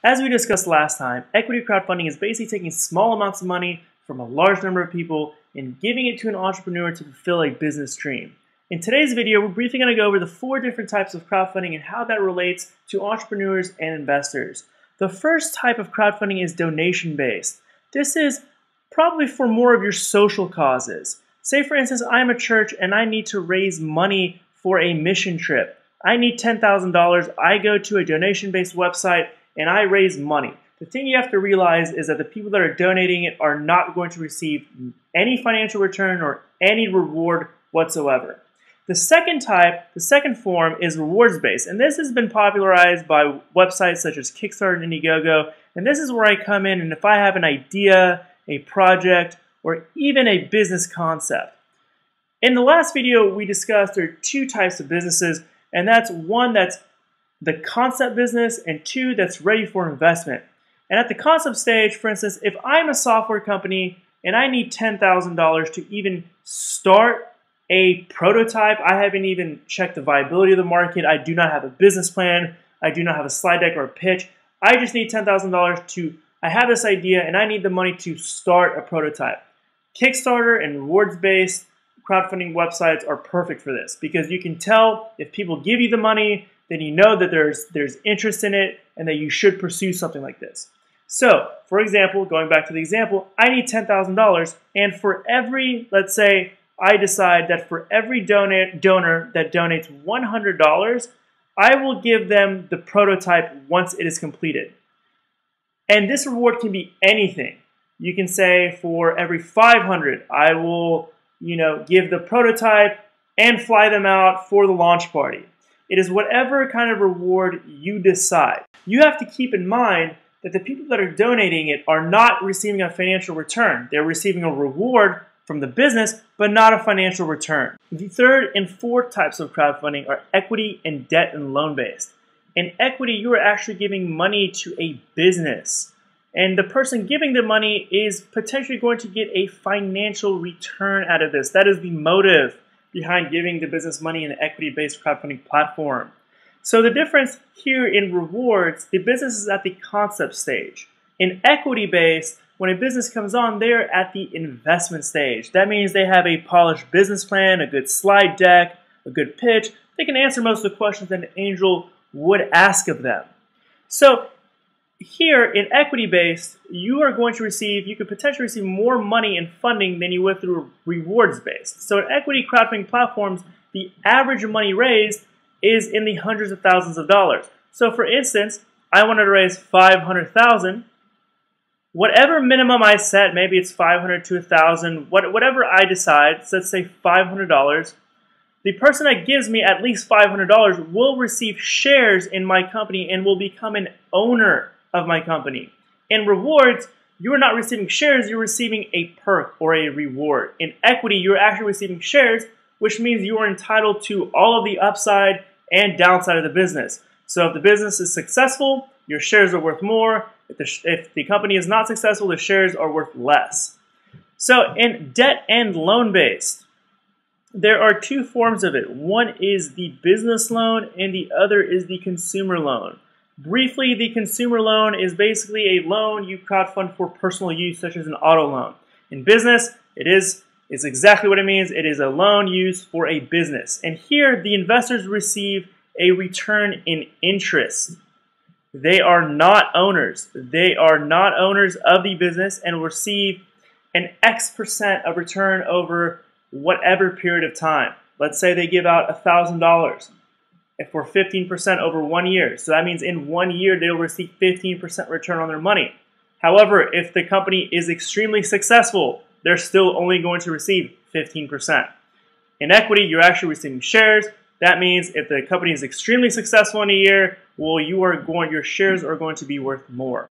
As we discussed last time, equity crowdfunding is basically taking small amounts of money from a large number of people and giving it to an entrepreneur to fulfill a business dream. In today's video, we're briefly going to go over the 4 different types of crowdfunding and how that relates to entrepreneurs and investors. The first type of crowdfunding is donation-based. This is probably for more of your social causes. Say, for instance, I'm a church and I need to raise money for a mission trip. I need $10,000. I go to a donation-based website and I raise money. The thing you have to realize is that the people that are donating it are not going to receive any financial return or any reward whatsoever. The second form is rewards-based, and this has been popularized by websites such as Kickstarter and Indiegogo, and this is where I come in, and if I have an idea, a project, or even a business concept. In the last video, we discussed there are 2 types of businesses, and that's one that's the concept business, and 2 that's ready for investment. And at the concept stage, for instance, if I'm a software company and I need $10,000 to even start a prototype, I haven't even checked the viability of the market, I do not have a business plan, I do not have a slide deck or a pitch, I just need $10,000 to, I have this idea and I need the money to start a prototype. Kickstarter and rewards-based crowdfunding websites are perfect for this because you can tell if people give you the money, then you know that there's interest in it and that you should pursue something like this. So, for example, going back to the example, I need $10,000, and for every, let's say, I decide that for every donor that donates $100, I will give them the prototype once it is completed. And this reward can be anything. You can say for every 500, I will, give the prototype and fly them out for the launch party. It is whatever kind of reward you decide. You have to keep in mind that the people that are donating it are not receiving a financial return. They're receiving a reward from the business, but not a financial return. The third and fourth types of crowdfunding are equity and debt and loan-based. In equity, you are actually giving money to a business. And the person giving the money is potentially going to get a financial return out of this. That is the motive behind giving the business money in an equity-based crowdfunding platform. So the difference here in rewards, the business is at the concept stage. In equity-based, when a business comes on, they're at the investment stage. That means they have a polished business plan, a good slide deck, a good pitch. They can answer most of the questions that an angel would ask of them. So here in equity-based, you are going to receive, you could potentially receive more money and funding than you would through rewards-based. So in equity crowdfunding platforms, the average money raised is in the hundreds of thousands of dollars. So for instance, I wanted to raise $500,000. Whatever minimum I set, maybe it's $500 to $1,000, whatever I decide, so let's say $500, the person that gives me at least $500 will receive shares in my company and will become an owner of my company. In rewards, you are not receiving shares, you're receiving a perk or a reward. In equity, you're actually receiving shares, which means you are entitled to all of the upside and downside of the business. So if the business is successful, your shares are worth more. If the company is not successful, the shares are worth less. So in debt and loan-based, there are 2 forms of it. One is the business loan and the other is the consumer loan. Briefly, the consumer loan is basically a loan you crowdfund for personal use, such as an auto loan. In business, it's exactly what it means. It is a loan used for a business. And here, the investors receive a return in interest. They are not owners. They are not owners of the business and receive an X% of return over whatever period of time. Let's say they give out $1,000 for 15% over 1 year. So that means in 1 year, they'll receive 15% return on their money. However, if the company is extremely successful, they're still only going to receive 15%. In equity, you're actually receiving shares. That means if the company is extremely successful in a year, well, your shares are going to be worth more.